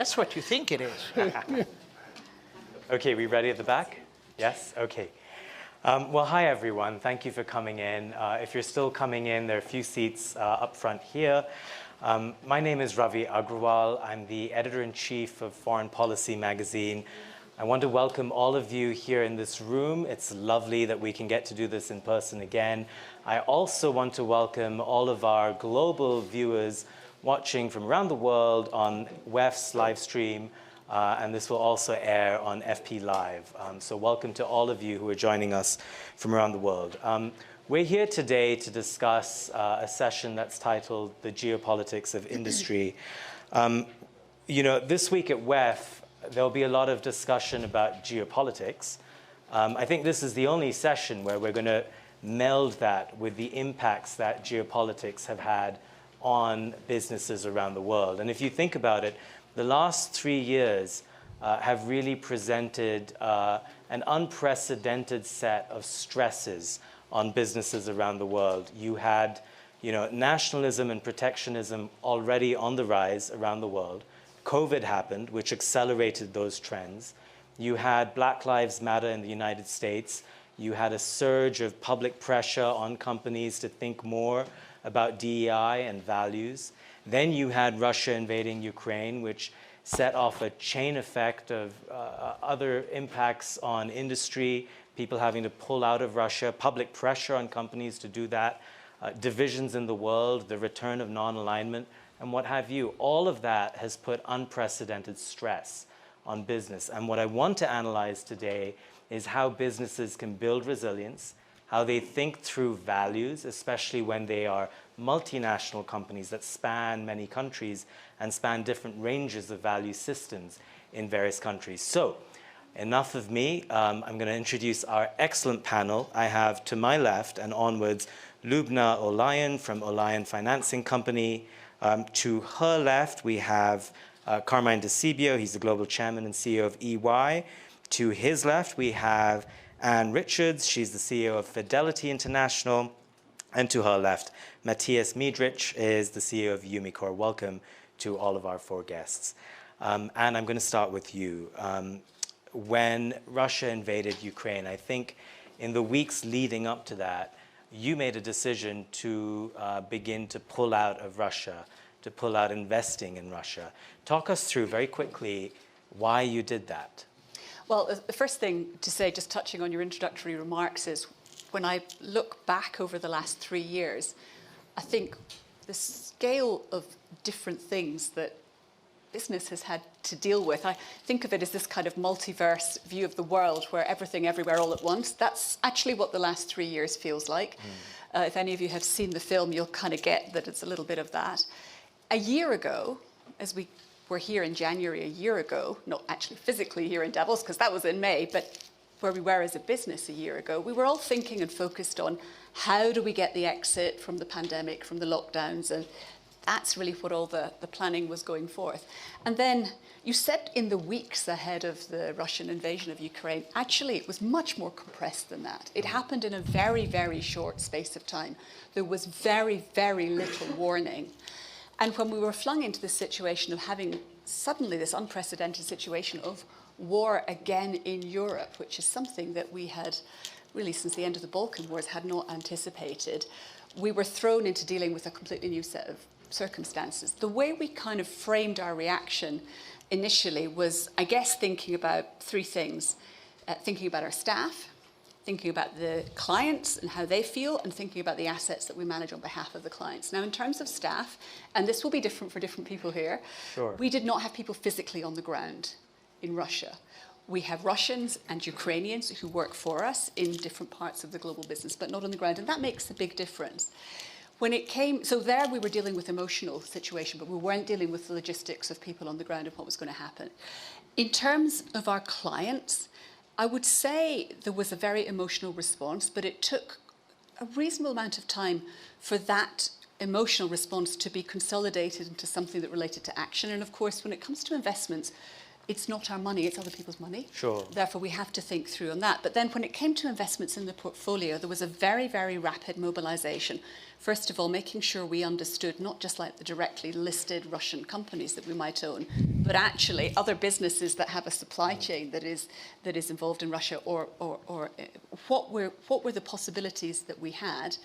That's what you think it is. Okay, we ready at the back? Yes? Okay. Well, hi, everyone. Thank you for coming in. If you're still coming in, there are a few seats up front here. My name is Ravi Agrawal. I'm the editor-in-chief of Foreign Policy magazine. I want to welcome all of you here in this room. It's lovely that we can get to do this in person again. I also want to welcome all of our global viewers watching from around the world on WEF's live stream, and this will also air on FP Live. So welcome to all of you who are joining us from around the world. We're here today to discuss a session that's titled The Geopolitics of Industry. This week at WEF, there'll be a lot of discussion about geopolitics. I think this is the only session where we're going to meld that with the impacts that geopolitics have had on businesses around the world. And if you think about it, the last 3 years have really presented an unprecedented set of stresses on businesses around the world. You had, nationalism and protectionism already on the rise around the world. COVID happened, which accelerated those trends. You had Black Lives Matter in the United States. You had a surge of public pressure on companies to think more about DEI and values. Then you had Russia invading Ukraine, which set off a chain effect of other impacts on industry, people having to pull out of Russia, public pressure on companies to do that, divisions in the world, the return of non-alignment, and what have you. All of that has put unprecedented stress on business. And what I want to analyze today is how businesses can build resilience, how they think through values, especially when they are multinational companies that span many countries and span different ranges of value systems in various countries. So, enough of me. I'm going to introduce our excellent panel. I have to my left and onwards Lubna Olayan from Olayan Financing Company. To her left, we have Carmine Di Sibio. He's the global chairman and CEO of EY. To his left, we have Anne Richards. She's the CEO of Fidelity International. And to her left, Mathias Miedreich is the CEO of Umicore. Welcome to all of our 4 guests. Anne, I'm going to start with you. When Russia invaded Ukraine, I think in the weeks leading up to that, you made a decision to begin to pull out of Russia, to pull out investing in Russia. Talk us through very quickly why you did that. Well, the first thing to say, just touching on your introductory remarks, is when I look back over the last 3 years, I think the scale of different things that business has had to deal with, I think of it as this kind of multiverse view of the world where everything everywhere all at once. That's actually what the last 3 years feels like. If any of you have seen the film, you'll kind of get that it's a little bit of that. A year ago, as we were here in January a year ago, not actually physically here in Davos, because that was in May, but where we were as a business a year ago, we were all thinking and focused on how do we get the exit from the pandemic, from the lockdowns, and that's really what all the planning was going forth. And then you said in the weeks ahead of the Russian invasion of Ukraine, actually it was much more compressed than that. It happened in a very, very short space of time. There was very, very little warning. And when we were flung into this situation of having suddenly this unprecedented situation of war again in Europe, which is something that we had really since the end of the Balkan Wars had not anticipated, we were thrown into dealing with a completely new set of circumstances. The way we kind of framed our reaction initially was, I guess, thinking about 3 things. Thinking about our staff, thinking about the clients and how they feel, and thinking about the assets that we manage on behalf of the clients. Now, in terms of staff, and this will be different for different people here, Sure. We did not have people physically on the ground in Russia. We have Russians and Ukrainians who work for us in different parts of the global business, but not on the ground, and that makes a big difference. When it came, so there we were dealing with emotional situation, but we weren't dealing with the logistics of people on the ground and what was going to happen. In terms of our clients, I would say there was a very emotional response, but it took a reasonable amount of time for that emotional response to be consolidated into something that related to action. And of course, when it comes to investments, it's not our money, it's other people's money. Sure. Therefore, we have to think through on that. But then when it came to investments in the portfolio, there was a very, very rapid mobilization. First of all, making sure we understood not just like the directly listed Russian companies that we might own, but actually other businesses that have a supply chain that is involved in Russia, or what were the possibilities that we had.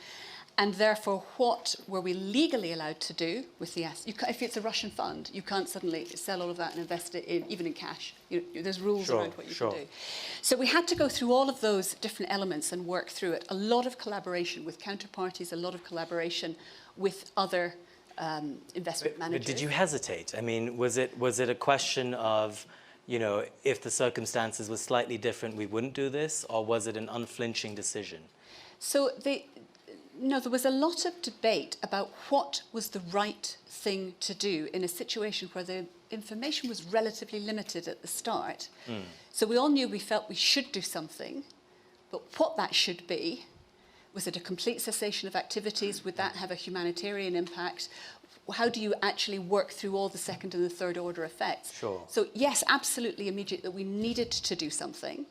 And therefore, what were we legally allowed to do with the assets? If it's a Russian fund, you can't suddenly sell all of that and invest it in, even in cash. There's rules around what you can do. So we had to go through all of those different elements and work through it. A lot of collaboration with counterparties, a lot of collaboration with other investment managers. But did you hesitate? I mean, was it a question of, if the circumstances were slightly different, we wouldn't do this, or was it an unflinching decision? So no, there was a lot of debate about what was the right thing to do in a situation where the information was relatively limited at the start. So we all knew we felt we should do something, but what that should be, was it a complete cessation of activities? Would that have a humanitarian impact? How do you actually work through all the second and the third order effects? Sure. So yes, absolutely immediate that we needed to do something.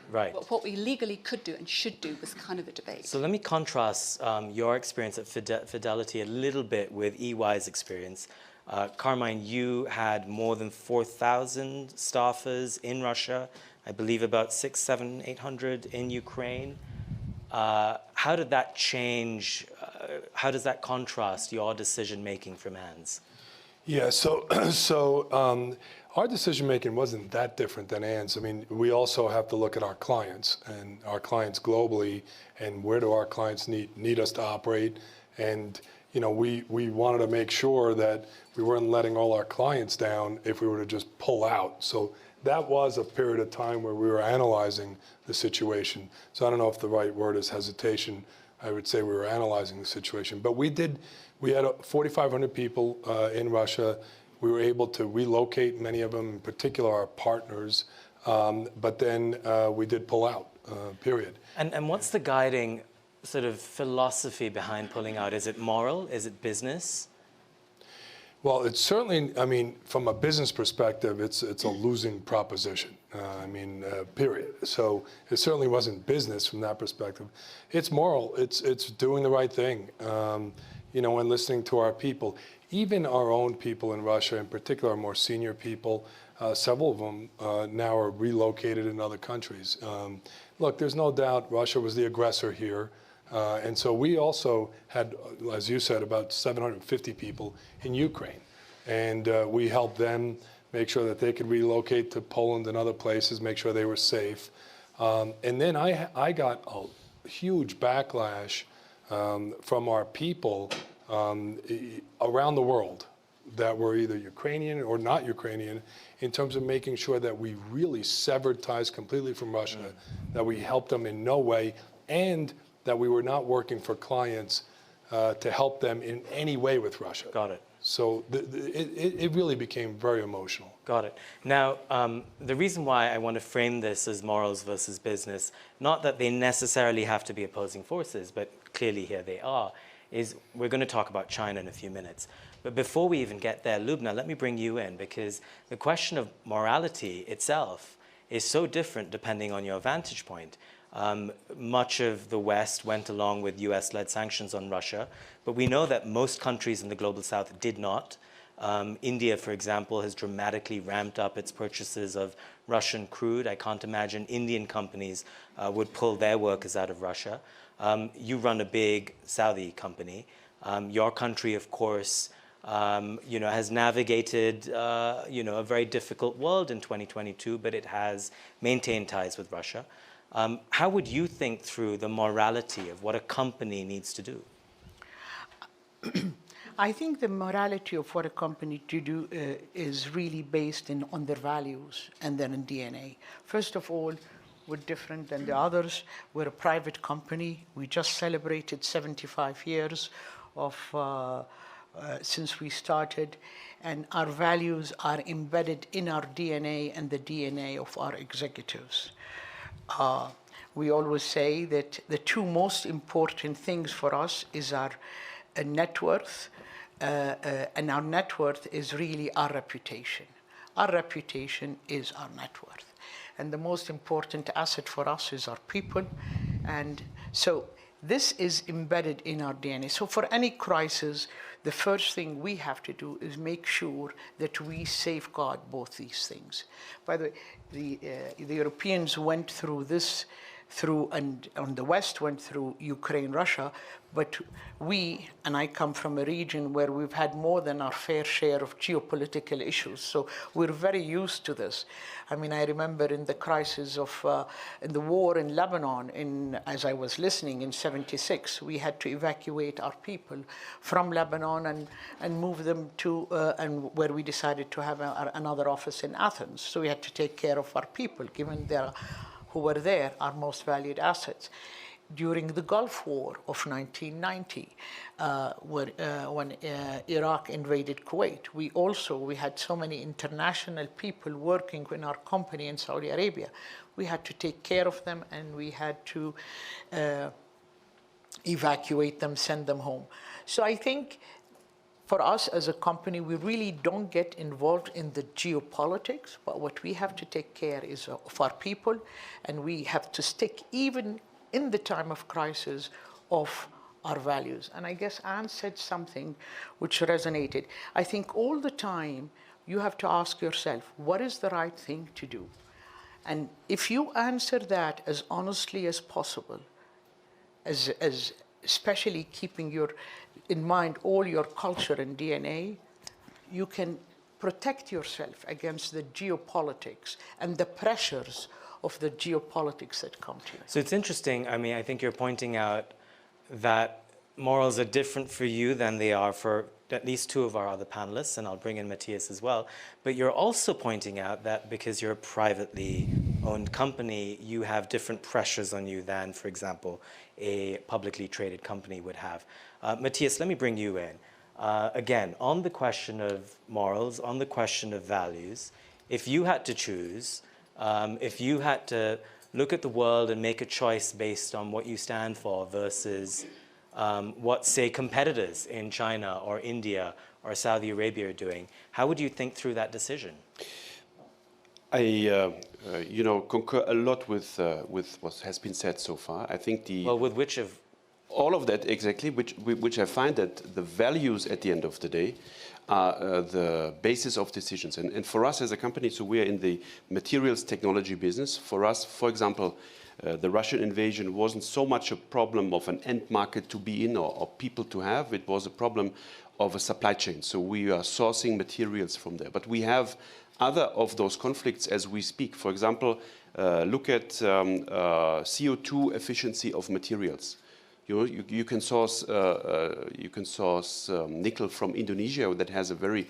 Right. But what we legally could do and should do was kind of a debate. So let me contrast your experience at Fidelity a little bit with EY's experience. Carmine, you had more than 4,000 staffers in Russia, I believe about 600, 700, 800 in Ukraine. How did that change, how does that contrast your decision-making from Anne's? Yeah, so our decision-making wasn't that different than Anne's. I mean, we also have to look at our clients and our clients globally, and where do our clients need us to operate. And, we wanted to make sure that we weren't letting all our clients down if we were to just pull out. So that was a period of time where we were analyzing the situation. So I don't know if the right word is hesitation. I would say we were analyzing the situation. But we had 4,500 people in Russia. We were able to relocate many of them, in particular our partners. But then we did pull out, period. And what's the guiding sort of philosophy behind pulling out? Is it moral? Is it business? Well, it's certainly, from a business perspective, it's a losing proposition. Period. So it certainly wasn't business from that perspective. It's moral. It's doing the right thing. And listening to our people, even our own people in Russia, in particular, our more senior people. Several of them now are relocated in other countries. Look, there's no doubt Russia was the aggressor here. And so we also had, as you said, about 750 people in Ukraine. And we helped them make sure that they could relocate to Poland and other places, make sure they were safe. And then I got a huge backlash from our people around the world that were either Ukrainian or not Ukrainian, in terms of making sure that we really severed ties completely from Russia, that we helped them in no way, and that we were not working for clients to help them in any way with Russia. Got it. So it really became very emotional. Got it. Now, the reason why I want to frame this as morals versus business, not that they necessarily have to be opposing forces, but clearly here they are, is we're going to talk about China in a few minutes. But before we even get there, Lubna, let me bring you in, because the question of morality itself is so different depending on your vantage point. Much of the West went along with US-led sanctions on Russia, but we know that most countries in the global South did not. India, for example, has dramatically ramped up its purchases of Russian crude. I can't imagine Indian companies would pull their workers out of Russia. You run a big Saudi company. Your country, of course, has navigated, a very difficult world in 2022, but it has maintained ties with Russia. How would you think through the morality of what a company needs to do? I think the morality of what a company to do is really based on their values and their DNA. First of all, we're different than the others. We're a private company. We just celebrated 75 years since we started, and our values are embedded in our DNA and the DNA of our executives. We always say that the two most important things for us is our net worth, and our net worth is really our reputation. Our reputation is our net worth. And the most important asset for us is our people. And so this is embedded in our DNA. So for any crisis, the first thing we have to do is make sure that we safeguard both these things. By the way, the Europeans went through this and on the West went through Ukraine, Russia, but we, and I come from a region where we've had more than our fair share of geopolitical issues, so we're very used to this. I mean, I remember in the crisis of, in the war in Lebanon, as I was listening in '76, we had to evacuate our people from Lebanon and move them to, and where we decided to have another office in Athens. So we had to take care of our people, given their who were there, our most valued assets. During the Gulf War of 1990, when Iraq invaded Kuwait, we had so many international people working in our company in Saudi Arabia. We had to take care of them, and we had to evacuate them, send them home. So I think for us as a company, we really don't get involved in the geopolitics, but what we have to take care is of our people, and we have to stick, even in the time of crisis, of our values. And I guess Anne said something which resonated. I think all the time you have to ask yourself, what is the right thing to do? And if you answer that as honestly as possible, as especially keeping in mind all your culture and DNA, you can protect yourself against the geopolitics and the pressures of the geopolitics that come to you. So it's interesting, I mean, I think you're pointing out that morals are different for you than they are for at least two of our other panelists, and I'll bring in Mathias as well. But you're also pointing out that because you're a privately owned company, you have different pressures on you than, for example, a publicly traded company would have. Mathias, let me bring you in. Again, on the question of morals, on the question of values, if you had to choose, if you had to look at the world and make a choice based on what you stand for versus what, say, competitors in China or India or Saudi Arabia are doing, how would you think through that decision? I, concur a lot with what has been said so far. I think Well, with which of? All of that, exactly, which I find that the values at the end of the day are the basis of decisions. And for us as a company, so we are in the materials technology business. For us, for example, the Russian invasion wasn't so much a problem of an end market to be in or people to have. It was a problem of a supply chain. So we are sourcing materials from there. But we have other of those conflicts as we speak. For example, look at CO2 efficiency of materials. You can source nickel from Indonesia that has a very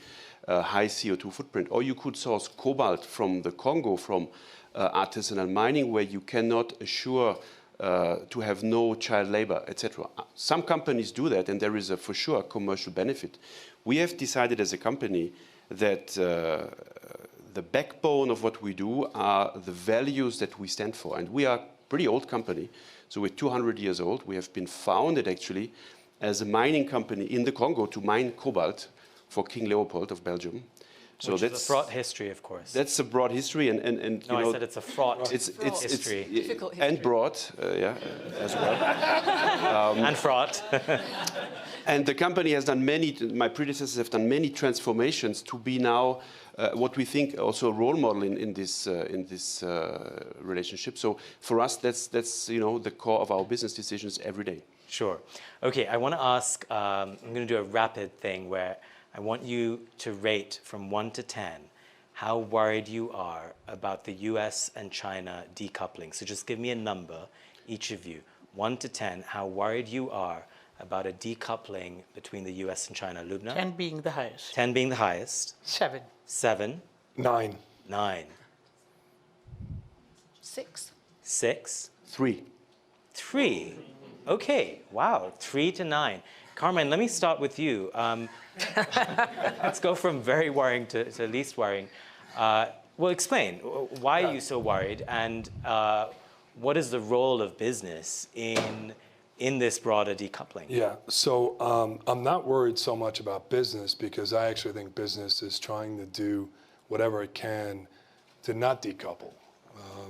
high CO2 footprint, or you could source cobalt from the Congo from artisanal mining, where you cannot assure to have no child labor, etc. Some companies do that, and there is for sure a commercial benefit. We have decided as a company that the backbone of what we do are the values that we stand for, and we are a pretty old company. So we're 200 years old. We have been founded actually as a mining company in the Congo to mine cobalt for King Leopold of Belgium. So Which that's is a fraught history, of course. That's a broad history, and no, I said it's a fraught history. Difficult history. And broad, as well. And fraught. And the company has done my predecessors have done many transformations to be now what we think also a role model in this relationship. So for us, that's the core of our business decisions every day. Sure. Okay, I want to ask, I'm going to do a rapid thing where I want you to rate from 1 to 10 how worried you are about the US and China decoupling. So just give me a number, each of you. 1 to 10, how worried you are about a decoupling between the US and China. Lubna? 10 being the highest. 10 being the highest. 7. 7. 9. 9. 6. 6. 3. 3. Okay, wow, 3 to 9. Carmine, let me start with you. Let's go from very worrying to least worrying. Well, explain. Why are you so worried? And what is the role of business in this broader decoupling? Yeah, so I'm not worried so much about business because I actually think business is trying to do whatever it can to not decouple,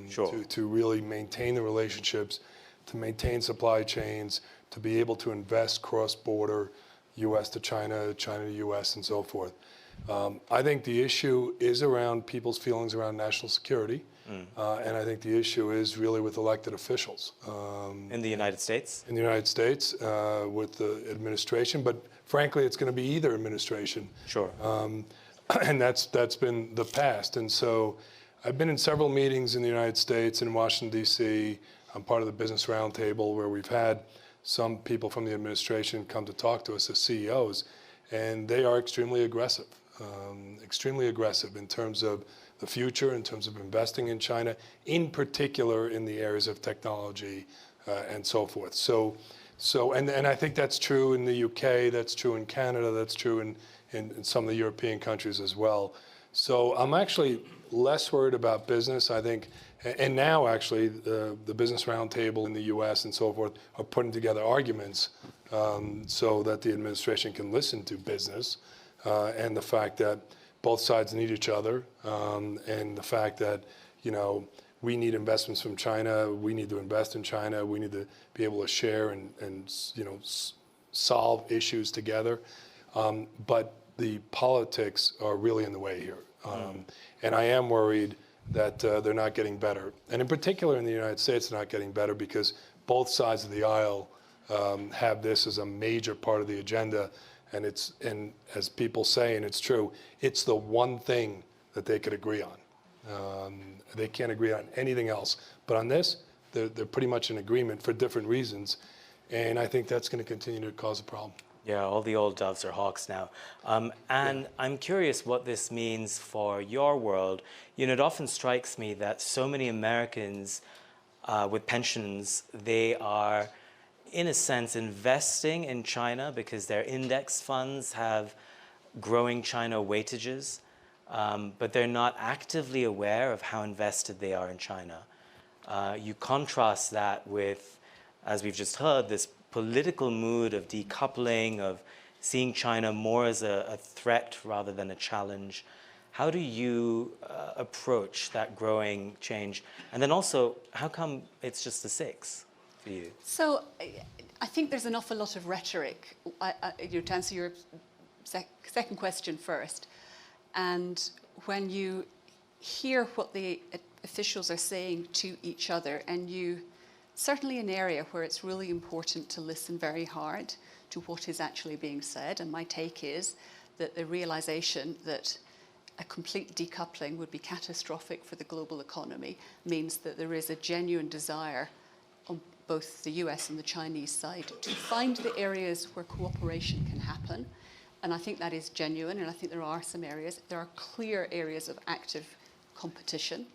Sure. to really maintain the relationships, to maintain supply chains, to be able to invest cross-border, U.S. to China, China to U.S., and so forth. I think the issue is around people's feelings around national security, and I think the issue is really with elected officials. In the United States? In the United States, with the administration, but frankly, it's going to be either administration. Sure. And that's been the past. And so I've been in several meetings in the United States, in Washington, D.C. I'm part of the Business Roundtable, where we've had some people from the administration come to talk to us as CEOs, and they are extremely aggressive in terms of the future, in terms of investing in China, in particular in the areas of technology and so forth. And I think that's true in the UK, that's true in Canada, that's true in some of the European countries as well. So I'm actually less worried about business, I think, and now actually the Business Roundtable in the US and so forth are putting together arguments so that the administration can listen to business and the fact that both sides need each other, and the fact that, we need investments from China, we need to invest in China, we need to be able to share and solve issues together. But the politics are really in the way here. And I am worried that they're not getting better. And in particular in the United States, they're not getting better because both sides of the aisle have this as a major part of the agenda. And as people say, and it's true, it's the one thing that they could agree on. They can't agree on anything else. But on this, they're pretty much in agreement for different reasons. And I think that's going to continue to cause a problem. Yeah, all the old doves are hawks now. And I'm curious what this means for your world. It often strikes me that so many Americans with pensions, they are, in a sense, investing in China because their index funds have growing China weightages, but they're not actively aware of how invested they are in China. You contrast that with, as we've just heard, this political mood of decoupling, of seeing China more as a threat rather than a challenge. How do you approach that growing change? And then also, how come it's just a 6 for you? So I think there's an awful lot of rhetoric. To answer your second question first, and when you hear what the officials are saying to each other, and certainly an area where it's really important to listen very hard to what is actually being said. And my take is that the realization that a complete decoupling would be catastrophic for the global economy means that there is a genuine desire on both the US and the Chinese side to find the areas where cooperation can happen. And I think that is genuine, and I think there are some areas. There are clear areas of active competition.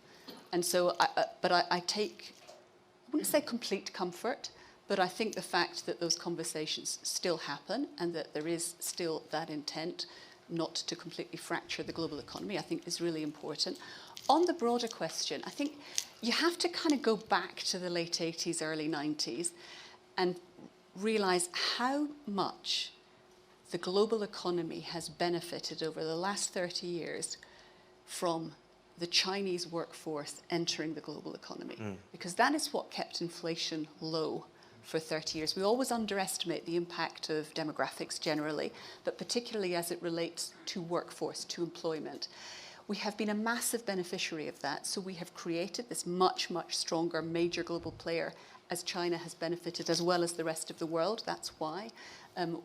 And so, I take, I wouldn't say complete comfort, but I think the fact that those conversations still happen and that there is still that intent not to completely fracture the global economy, I think is really important. On the broader question, I think you have to kind of go back to the late 80s, early 90s and realize how much the global economy has benefited over the last 30 years from the Chinese workforce entering the global economy, because that is what kept inflation low for 30 years. We always underestimate the impact of demographics generally, but particularly as it relates to workforce, to employment. We have been a massive beneficiary of that, so we have created this much, much stronger major global player as China has benefited as well as the rest of the world. That's why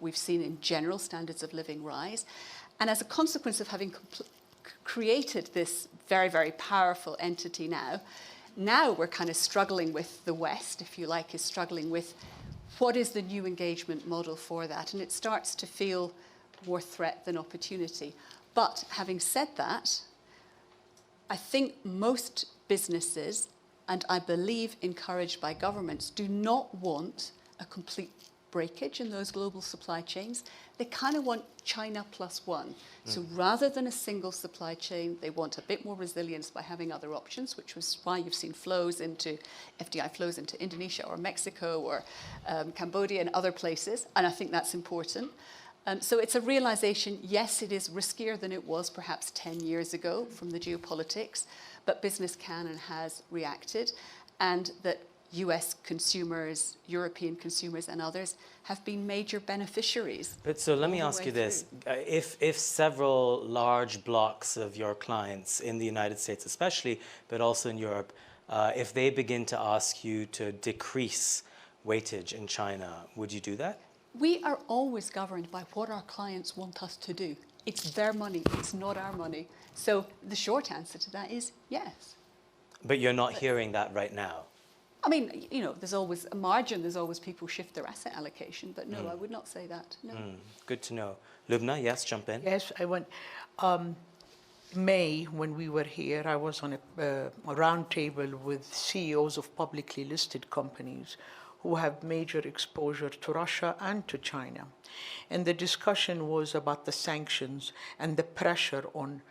we've seen in general standards of living rise. And as a consequence of having created this very, very powerful entity now we're kind of struggling with the West, if you like, is struggling with what is the new engagement model for that. And it starts to feel more threat than opportunity. But having said that, I think most businesses, and I believe encouraged by governments, do not want a complete breakage in those global supply chains. They kind of want China plus one. So rather than a single supply chain, they want a bit more resilience by having other options, which was why you've seen FDI flows into Indonesia or Mexico or Cambodia and other places. And I think that's important. So it's a realization, yes, it is riskier than it was perhaps 10 years ago from the geopolitics, but business can and has reacted, and that US consumers, European consumers and others have been major beneficiaries. But so let me all the ask way you this. through. If several large blocks of your clients in the United States especially, but also in Europe, if they begin to ask you to decrease weightage in China, would you do that? We are always governed by what our clients want us to do. It's their money, it's not our money. So the short answer to that is yes. But you're not hearing that right now. I mean, you know, there's always a margin, there's always people shift their asset allocation, but no, I would not say that, no. Good to know. Lubna, yes, jump in. Yes, I went. May, when we were here, I was on a round table with CEOs of publicly listed companies who have major exposure to Russia and to China. And the discussion was about the sanctions and the pressure on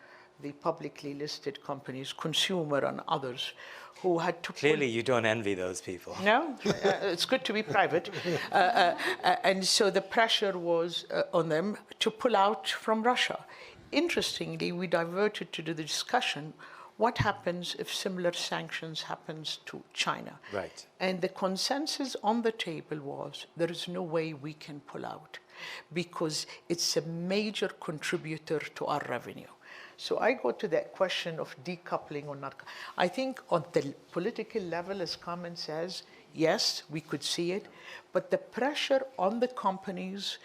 the publicly listed companies, consumer and others, who had to Clearly, you don't envy those people. No, it's good to be private. And so the pressure was on them to pull out from Russia. Interestingly, we diverted to the discussion, what happens if similar sanctions happens to China? Right. And the consensus on the table was there is no way we can pull out because it's a major contributor to our revenue. So I go to that question of decoupling or not. I think on the political level, as Carmen says, yes, we could see it, but the pressure on the companies,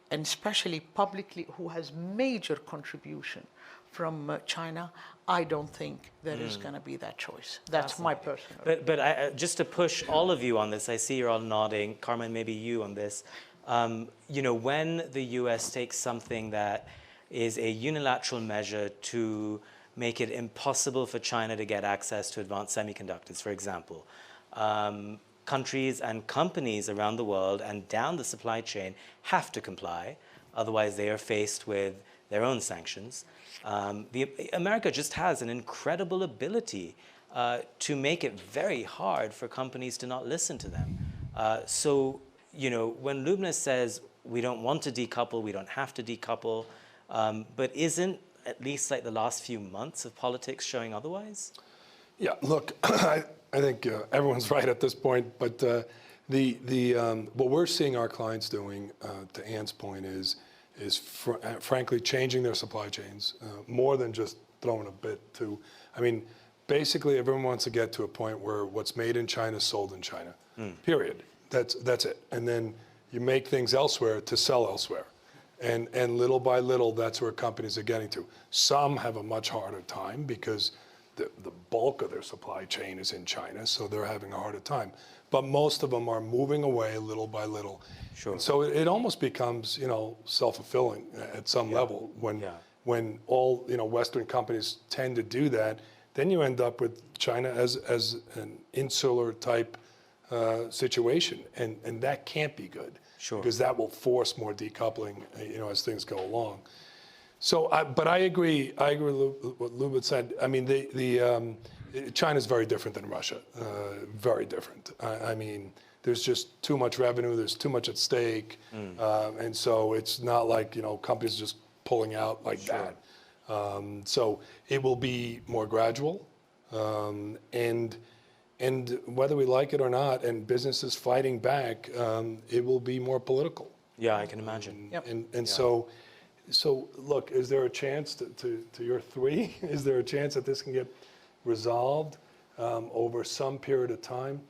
and especially publicly, who has major contribution from China, I don't think there is going to be that choice. That's my personal. But just to push all of you on this, I see you're all nodding. Carmen, maybe you on this. You know, when the US takes something that is a unilateral measure to make it impossible for China to get access to advanced semiconductors, for example. Countries and companies around the world and down the supply chain have to comply, otherwise they are faced with their own sanctions. America just has an incredible ability to make it very hard for companies to not listen to them. So, you know, when Lubna says we don't want to decouple, we don't have to decouple, but isn't at least like the last few months of politics showing otherwise? Yeah, look, I think everyone's right at this point, but what we're seeing our clients doing, to Anne's point, is frankly changing their supply chains more than just throwing a bit to. I mean, basically everyone wants to get to a point where what's made in China is sold in China. Period. That's it. And then you make things elsewhere to sell elsewhere. And little by little, that's where companies are getting to. Some have a much harder time because the bulk of their supply chain is in China, so they're having a harder time. But most of them are moving away little by little. Sure. And so it almost becomes, you know, self-fulfilling at some level when all, you know, Western companies tend to do that. Then you end up with China as an insular type situation, and that can't be good. Sure. Because that will force more decoupling, you know, as things go along. So, but I agree with what Lubna said. I mean, China's very different than Russia, very different. I mean, there's just too much revenue, there's too much at stake, and so it's not like, you know, companies just pulling out like that. So it will be more gradual, and whether we like it or not, and businesses fighting back, it will be more political. Yeah, I can imagine. So look, is there a chance to your three? Is there a chance that this can get resolved over some period of time?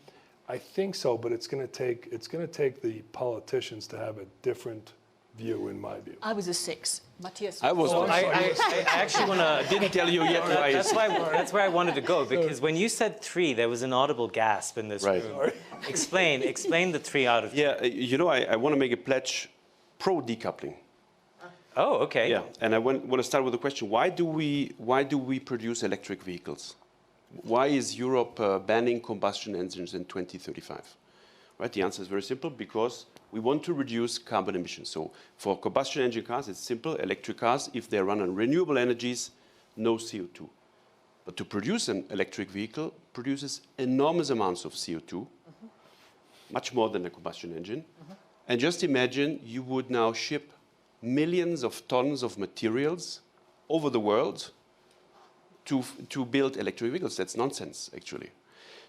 I think so, but it's going to take the politicians to have a different view, in my view. I was a 6. Matthias. I was. I actually want to. Didn't tell you yet why. That's where I wanted to go, because when you said 3, there was an audible gasp in this room. Explain the 3 out of 3. Yeah, you know, I want to make a pledge pro decoupling. Oh, okay. Yeah, and I want to start with the question: why do we produce electric vehicles? Why is Europe banning combustion engines in 2035? Right. The answer is very simple: because we want to reduce carbon emissions. So for combustion engine cars, it's simple. Electric cars, if they run on renewable energies, no CO2. But to produce an electric vehicle produces enormous amounts of CO2, much more than a combustion engine. And just imagine you would now ship millions of tons of materials over the world to build electric vehicles. That's nonsense, actually.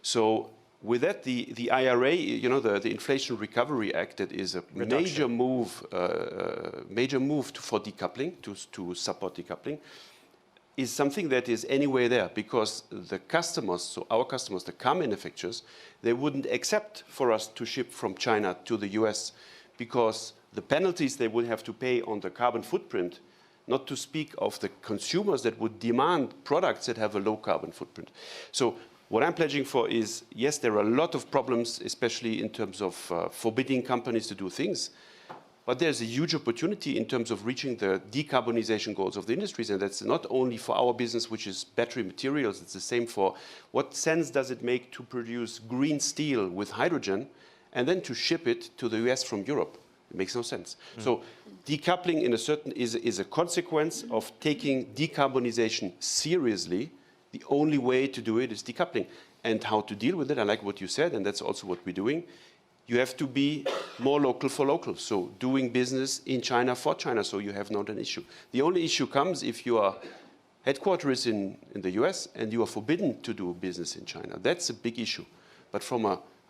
So with that, the IRA, you know, the Inflation Recovery Act, that is a major move for decoupling, to support decoupling, is something that is anyway there, because the customers, so our customers, the car manufacturers, they wouldn't accept for us to ship from China to the US, because the penalties they would have to pay on the carbon footprint, not to speak of the consumers that would demand products that have a low carbon footprint. So what I'm pledging for is, yes, there are a lot of problems, especially in terms of forbidding companies to do things, but there's a huge opportunity in terms of reaching the decarbonization goals of the industries, and that's not only for our business, which is battery materials, it's the same for what sense does it make to produce green steel with hydrogen and then to ship it to the US from Europe? It makes no sense. So decoupling in a certain is a consequence of taking decarbonization seriously. The only way to do it is decoupling. And how to deal with it, I like what you said, and that's also what we're doing. You have to be more local for local. So doing business in China for China, so you have not an issue. The only issue comes if your headquarters in the US and you are forbidden to do business in China. That's a big issue. But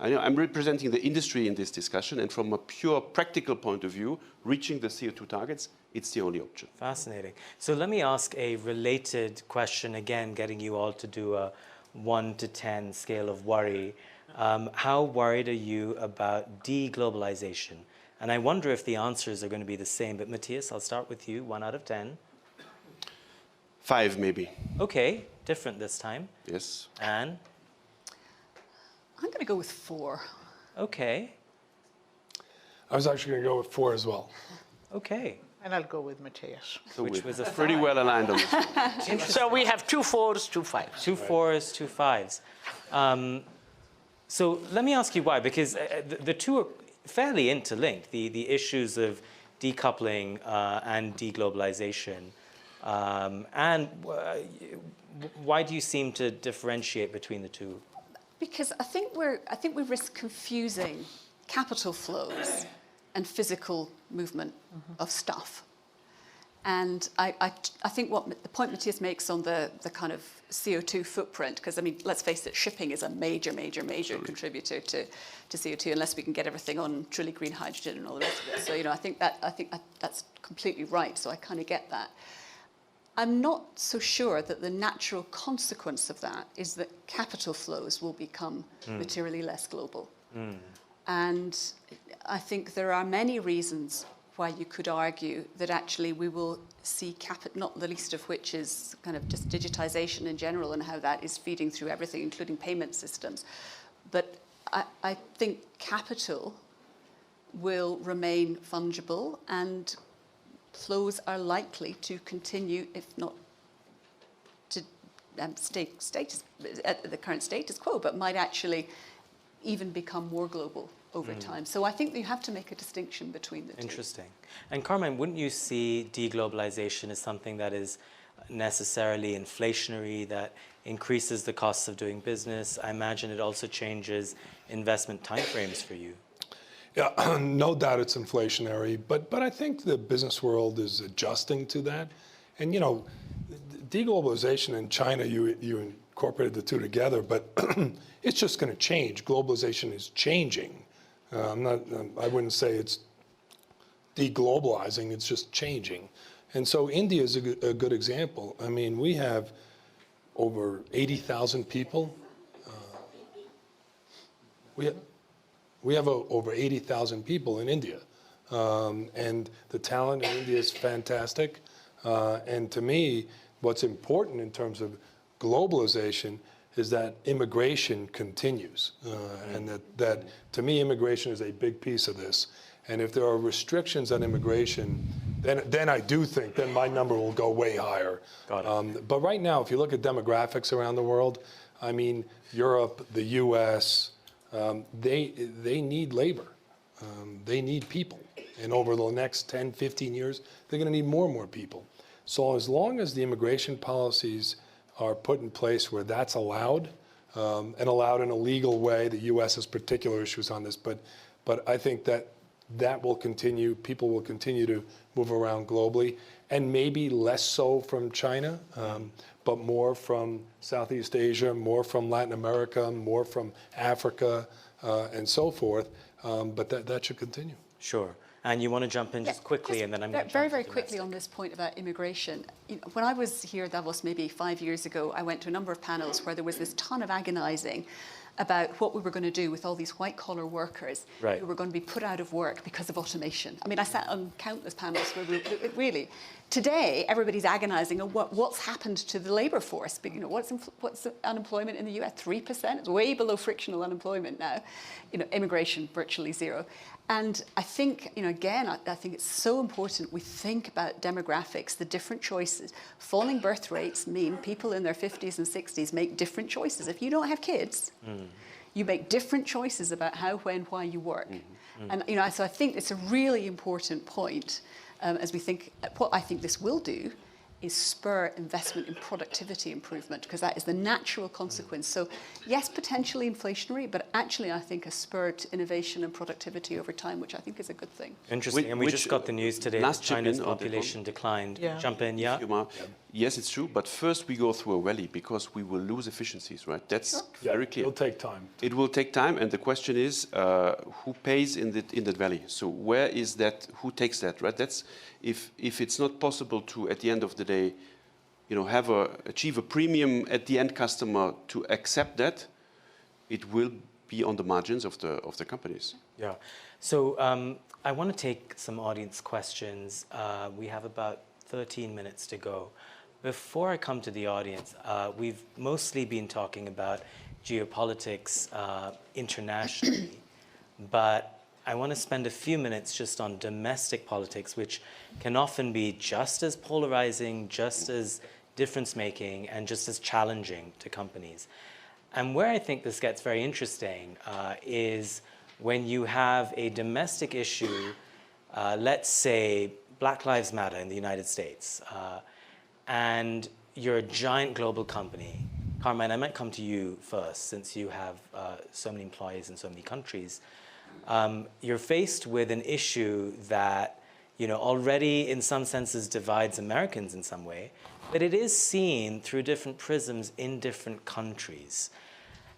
I know I'm representing the industry in this discussion, and from a pure practical point of view, reaching the CO2 targets, it's the only option. Fascinating. So let me ask a related question, again, getting you all to do a 1 to 10 scale of worry. How worried are you about deglobalization? And I wonder if the answers are going to be the same. But Mathias, I'll start with you, 1 out of 10. 5, maybe. Okay, different this time. Yes. Anne? I'm going to go with 4. Okay. I was actually going to go with 4 as well. Okay. And I'll go with Matthias. So Which was a pretty 5. well aligned on this. So we have 2 4s, 2 5s. 2 4s, 2 5s. So let me ask you why, because the two are fairly interlinked, the issues of decoupling and deglobalization. And why do you seem to differentiate between the two? Because I think we risk confusing capital flows and physical movement of stuff. And I think the point Mathias makes on the kind of CO2 footprint, because I mean, let's face it, shipping is a major contributor to CO2, unless we can get everything on truly green hydrogen and all the rest of it. So, you know, I think that's completely right. So I kind of get that. I'm not so sure that the natural consequence of that is that capital flows will become materially less global. And I think there are many reasons why you could argue that actually we will see not the least of which is kind of just digitization in general and how that is feeding through everything, including payment systems. But I think capital will remain fungible, and flows are likely to continue, if not to at the current status quo, but might actually even become more global over time. So I think you have to make a distinction between the two. Interesting. And Carmine, wouldn't you see deglobalization as something that is necessarily inflationary, that increases the costs of doing business? I imagine it also changes investment timeframes for you. Yeah, no doubt it's inflationary, but I think the business world is adjusting to that. And you know, deglobalization in China, you incorporated the two together, but it's just going to change. Globalization is changing. I wouldn't say it's deglobalizing, it's just changing. And so India is a good example. I mean, we have over 80,000 people. We have over 80,000 people in India. And the talent in India is fantastic. And to me, what's important in terms of globalization is that immigration continues. And that, to me, immigration is a big piece of this. And if there are restrictions on immigration, then I do think then my number will go way higher. Got it. But right now, if you look at demographics around the world, I mean, Europe, the US, they need labor. They need people. And over the next 10, 15 years, they're going to need more and more people. So as long as the immigration policies are put in place where that's allowed, and allowed in a legal way, the US has particular issues on this, but I think that that will continue. People will continue to move around globally, and maybe less so from China, but more from Southeast Asia, more from Latin America, more from Africa, and so forth. But that should continue. Sure. And you want to jump in just quickly, and then I'm going to very, very quickly on this point about immigration. You know, when I was here at Davos maybe 5 years ago, I went to a number of panels where there was this ton of agonizing about what we were going to do with all these white-collar workers who were going to be put out of work because of automation. I mean, I sat on countless panels where really, today, everybody's agonizing on what's happened to the labor force. But, you know, what's unemployment in the US? 3%. It's way below frictional unemployment now. You know, immigration, virtually zero. And I think, you know, again, I think it's so important we think about demographics, the different choices. Falling birth rates mean people in their 50s and 60s make different choices. If you don't have kids, you make different choices about how, when, why you work. And, you know, so I think it's a really important point as we think, what I think this will do is spur investment in productivity improvement, because that is the natural consequence. So yes, potentially inflationary, but actually I think a spur to innovation and productivity over time, which I think is a good thing. Interesting. And we just got the news today that China's population declined. Jump in, yeah? Yes, it's true, but first we go through a valley because we will lose efficiencies, right? That's very clear. It'll take time. It will take time, and the question is, who pays in that valley? So where is that? Who takes that, right? That's if it's not possible to, at the end of the day, you know, achieve a premium at the end customer to accept that, it will be on the margins of the companies. Yeah. So I want to take some audience questions. We have about 13 minutes to go. Before I come to the audience, we've mostly been talking about geopolitics internationally, but I want to spend a few minutes just on domestic politics, which can often be just as polarizing, just as difference-making, and just as challenging to companies. And where I think this gets very interesting is when you have a domestic issue, let's say Black Lives Matter in the United States, and you're a giant global company. Carmine, I might come to you first, since you have so many employees in so many countries. You're faced with an issue that, you know, already in some senses divides Americans in some way, but it is seen through different prisms in different countries.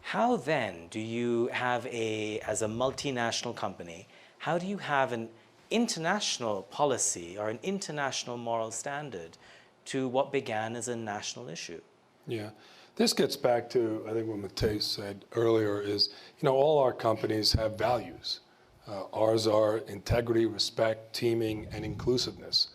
How then do you have as a multinational company, how do you have an international policy or an international moral standard to what began as a national issue? Yeah. This gets back to, I think, what Mathias said earlier is, you know, all our companies have values. Ours are integrity, respect, teaming, and inclusiveness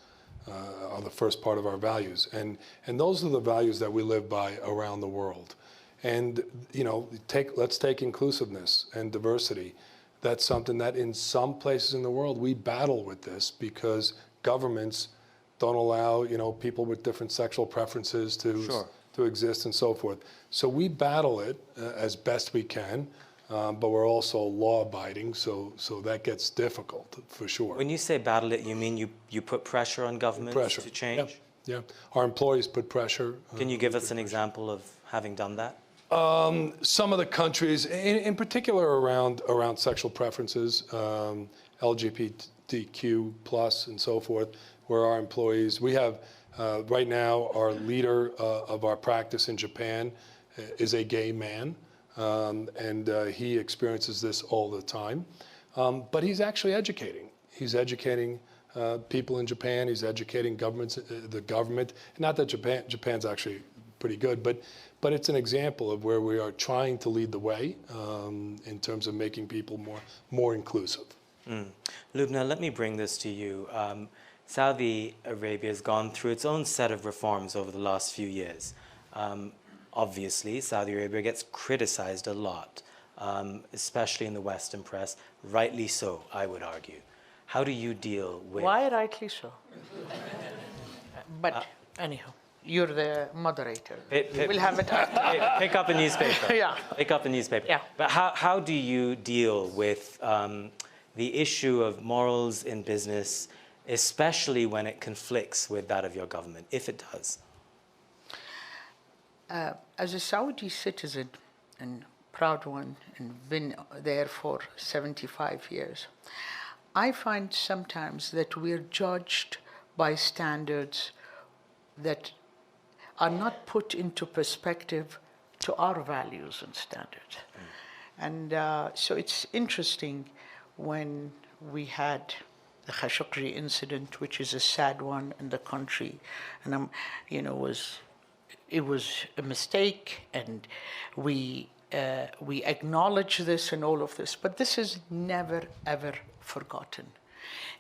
are the first part of our values. And those are the values that we live by around the world. And, you know, let's take inclusiveness and diversity. That's something that in some places in the world we battle with this because governments don't allow, you know, people with different sexual preferences to exist and so forth. So we battle it as best we can, but we're also law-abiding, so that gets difficult for sure. When you say battle it, you mean you put pressure on governments to change? Yeah. Our employees put pressure. Can you give us an example of having done that? Some of the countries, in particular around sexual preferences, LGBTQ plus and so forth, where our employees, we have right now our leader of our practice in Japan is a gay man, and he experiences this all the time. But he's actually educating. He's educating people in Japan. He's educating the government. Not that Japan's actually pretty good, but it's an example of where we are trying to lead the way in terms of making people more inclusive. Lubna, let me bring this to you. Saudi Arabia has gone through its own set of reforms over the last few years. Obviously, Saudi Arabia gets criticized a lot, especially in the Western press, rightly so, I would argue. How do you deal with... Why rightly so? But anyhow, you're the moderator. We'll have it after. Pick up a newspaper. Yeah. Pick up a newspaper. Yeah. But how do you deal with the issue of morals in business, especially when it conflicts with that of your government, if it does? As a Saudi citizen, and proud one, and been there for 75 years, I find sometimes that we're judged by standards that are not put into perspective to our values and standards. And so it's interesting when we had the Khashoggi incident, which is a sad one in the country, and it was a mistake, and we acknowledge this and all of this, but this is never ever forgotten,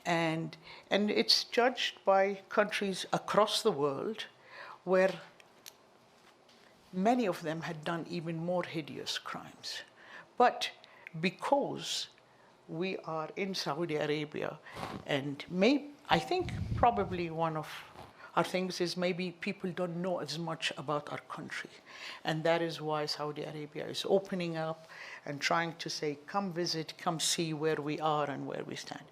and it's judged by countries across the world, where many of them had done even more hideous crimes, but because we are in Saudi Arabia, and I think probably one of our things is maybe people don't know as much about our country. And that is why Saudi Arabia is opening up and trying to say, come visit, come see where we are and where we stand.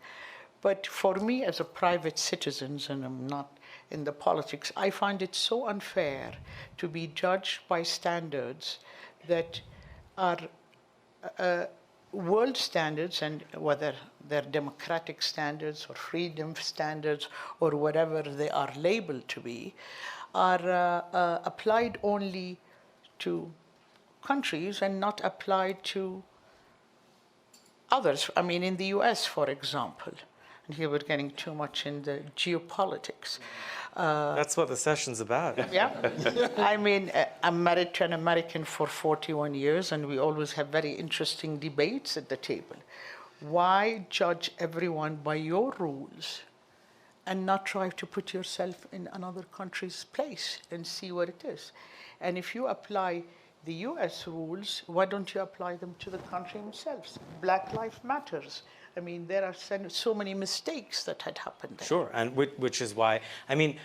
But for me as a private citizen, and I'm not in the politics, I find it so unfair to be judged by standards that are world standards, and whether they're democratic standards or freedom standards or whatever they are labeled to be, are applied only to countries and not applied to others. I mean, in the US, for example, and here we're getting too much in the geopolitics. That's what the session's about. Yeah. I mean, I'm married to an American for 41 years, and we always have very interesting debates at the table. Why judge everyone by your rules and not try to put yourself in another country's place and see what it is? And if you apply the US rules, why don't you apply them to the country themselves? Black Lives Matters. I mean, there are so many mistakes that had happened there. Sure, and which is why, I mean,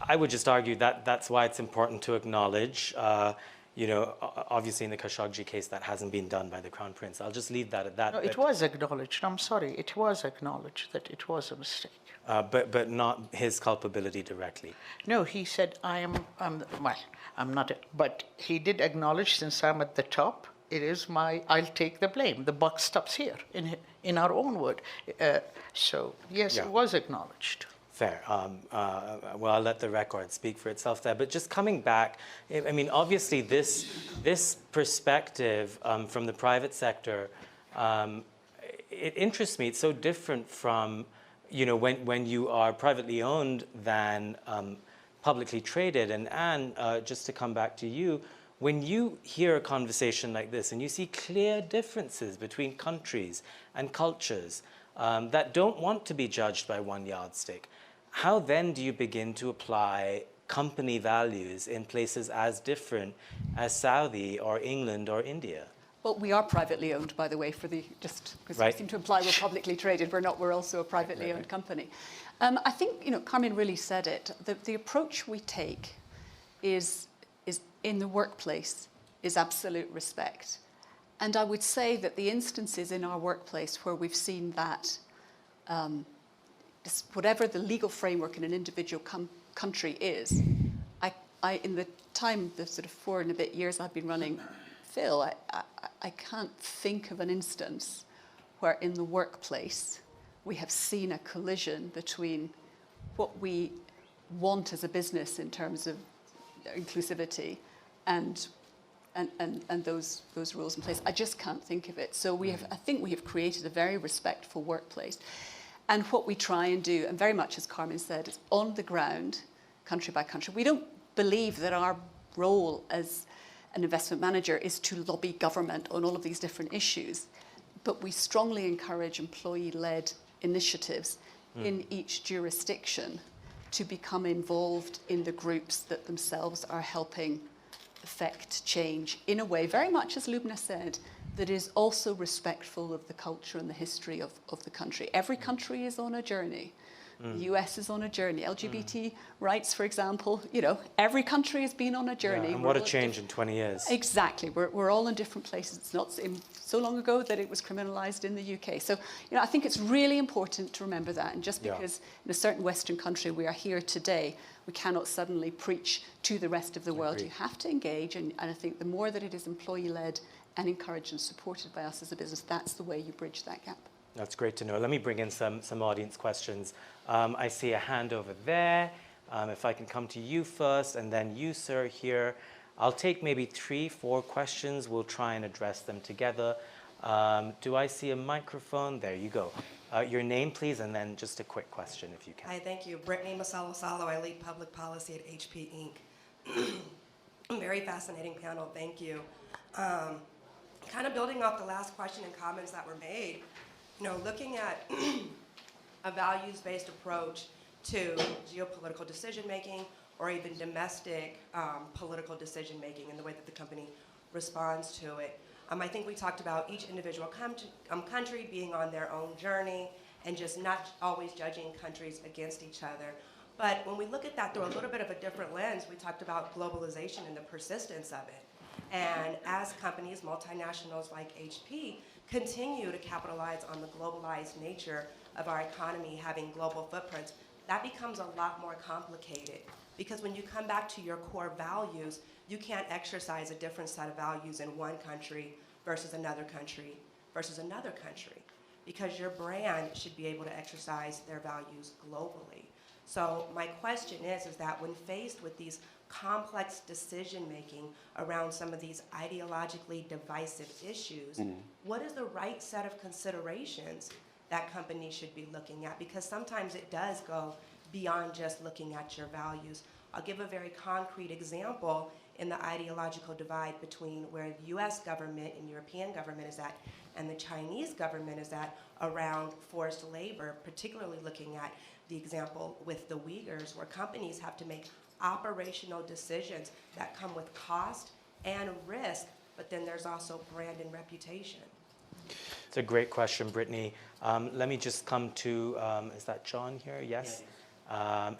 I would just argue that that's why it's important to acknowledge, obviously in the Khashoggi case, that hasn't been done by the Crown Prince. I'll just leave that at that. No, it was acknowledged. I'm sorry. It was acknowledged that it was a mistake. But not his culpability directly. No, he said, I'm not, but he did acknowledge, since I'm at the top, I'll take the blame. The buck stops here, in our own word. So, yes, Yeah. It was acknowledged. Fair. Well, I'll let the record speak for itself there. But just coming back, I mean, obviously this perspective from the private sector, it interests me. It's so different from, when you are privately owned than publicly traded. And Anne, just to come back to you, when you hear a conversation like this and you see clear differences between countries and cultures that don't want to be judged by one yardstick, how then do you begin to apply company values in places as different as Saudi or England or India? Well, we are privately owned, by the way, just because Right. we seem to imply we're publicly traded. We're not. We're also a privately owned company. I think, Carmine really said it. The approach we take is in the workplace is absolute respect. And I would say that the instances in our workplace where we've seen that, whatever the legal framework in an individual country is, in the sort of 4 and a bit years I've been running Phil, I can't think of an instance where in the workplace we have seen a collision between what we want as a business in terms of inclusivity and those rules in place. I just can't think of it. So I think we have created a very respectful workplace. And what we try and do, and very much as Carmine said, is on the ground, country by country. We don't believe that our role as an investment manager is to lobby government on all of these different issues, but we strongly encourage employee-led initiatives in each jurisdiction to become involved in the groups that themselves are helping affect change in a way, very much as Lubna said, that is also respectful of the culture and the history of the country. Every country is on a journey. The US is on a journey. LGBT rights, for example, every country has been on a journey. Yeah, and what a change in 20 years. Exactly. We're all in different places. It's not so long ago that it was criminalized in the UK. So, I think it's really important to remember that. And just because in a certain Western country we are here today, we cannot suddenly preach to the rest of the world. You have to engage. And I think the more that it is employee-led and encouraged and supported by us as a business, that's the way you bridge that gap. That's great to know. Let me bring in some audience questions. I see a hand over there. If I can come to you first, and then you, sir, here. I'll take maybe 3, 4 questions. We'll try and address them together. Do I see a microphone? There you go. Your name, please, and then just a quick question, if you can. Hi, thank you. Brittany Masalo-Salo. I lead public policy at HP Inc. Very fascinating panel. Thank you. Kind of building off the last question and comments that were made, looking at a values-based approach to geopolitical decision-making or even domestic political decision-making and the way that the company responds to it. I think we talked about each individual country being on their own journey and just not always judging countries against each other. But when we look at that through a little bit of a different lens, we talked about globalization and the persistence of it. And as companies, multinationals like HP, continue to capitalize on the globalized nature of our economy, having global footprints, that becomes a lot more complicated. Because when you come back to your core values, you can't exercise a different set of values in one country versus another country versus another country. Because your brand should be able to exercise their values globally. So my question is that when faced with these complex decision-making around some of these ideologically divisive issues, what is the right set of considerations that companies should be looking at? Because sometimes it does go beyond just looking at your values. I'll give a very concrete example in the ideological divide between where the US government and European government is at and the Chinese government is at around forced labor, particularly looking at the example with the Uyghurs, where companies have to make operational decisions that come with cost and risk, but then there's also brand and reputation. It's a great question, Brittany. Let me just come to, is that John here? Yes?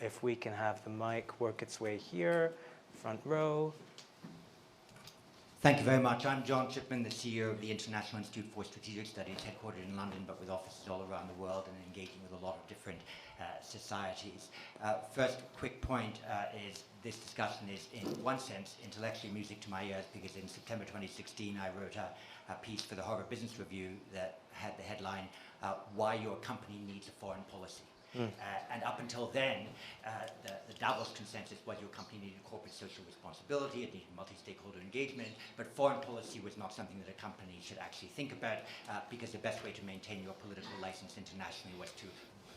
If we can have the mic work its way here, front row. Thank you very much. I'm John Chipman, the CEO of the International Institute for Strategic Studies, headquartered in London, but with offices all around the world and engaging with a lot of different societies. First quick point is this discussion is, in one sense, intellectually music to my ears, because in September 2016, I wrote a piece for the Harvard Business Review that had the headline, Why Your Company Needs a Foreign Policy. And up until then, the Davos consensus was your company needed corporate social responsibility, it needed multi-stakeholder engagement, but foreign policy was not something that a company should actually think about, because the best way to maintain your political license internationally was to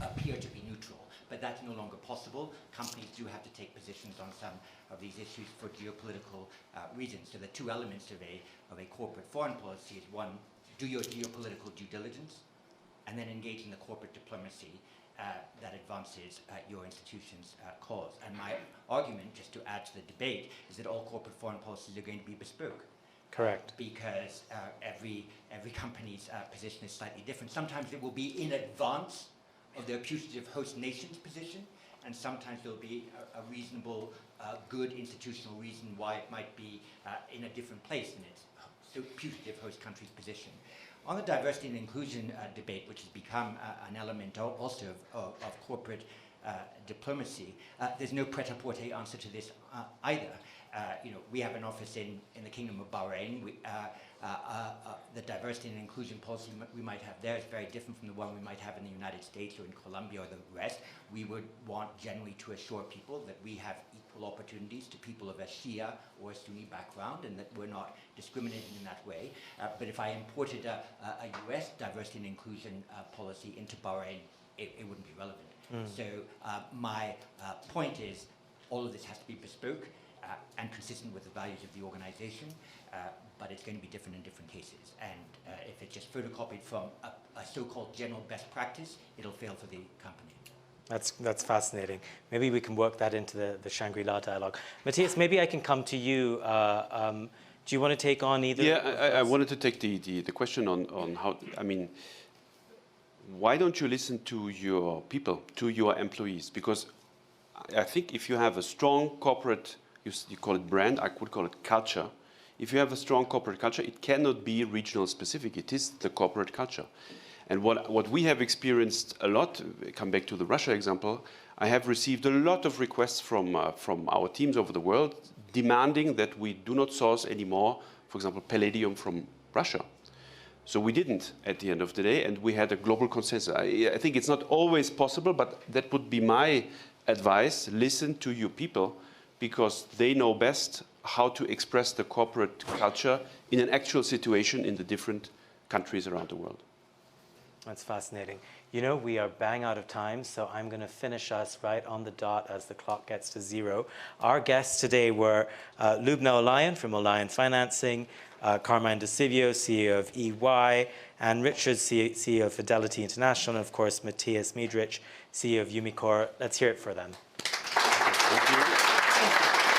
appear to be neutral. But that's no longer possible. Companies do have to take positions on some of these issues for geopolitical reasons. So the two elements of a corporate foreign policy is, one, do your geopolitical due diligence, and then engage in the corporate diplomacy that advances your institution's cause. And my argument, just to add to the debate, is that all corporate foreign policies are going to be bespoke. Correct. Because every company's position is slightly different. Sometimes it will be in advance of their putative host nation's position, and sometimes there will be a reasonable, good institutional reason why it might be in a different place than its putative host country's position. On the diversity and inclusion debate, which has become an element also of corporate diplomacy, there's no pret-a-porter answer to this either. We have an office in the Kingdom of Bahrain. The diversity and inclusion policy we might have there is very different from the one we might have in the United States or in Colombia or the rest. We would want generally to assure people that we have equal opportunities to people of a Shia or a Sunni background, and that we're not discriminating in that way. But if I imported a US diversity and inclusion policy into Bahrain, it wouldn't be relevant. So my point is, all of this has to be bespoke and consistent with the values of the organization, but it's going to be different in different cases. And if it's just photocopied from a so-called general best practice, it'll fail for the company. That's fascinating. Maybe we can work that into the Shangri-La dialogue. Matthias, maybe I can come to you. Do you want to take on either? Yeah, I wanted to take the question on how, why don't you listen to your people, to your employees? Because I think if you have a strong corporate, you call it brand, I would call it culture. If you have a strong corporate culture, it cannot be regional specific. It is the corporate culture. And what we have experienced a lot, come back to the Russia example, I have received a lot of requests from our teams over the world demanding that we do not source anymore, for example, palladium from Russia. So we didn't at the end of the day, and we had a global consensus. I think it's not always possible, but that would be my advice. Listen to your people, because they know best how to express the corporate culture in an actual situation in the different countries around the world. That's fascinating. You know, we are bang out of time, so I'm going to finish us right on the dot as the clock gets to 0. Our guests today were Lubna Olayan from Olayan Financing, Carmine Di Sibio, CEO of EY, and Richard, CEO of Fidelity International, and of course, Mathias Miedreich, CEO of Umicore. Let's hear it for them. Thank you. Thank you.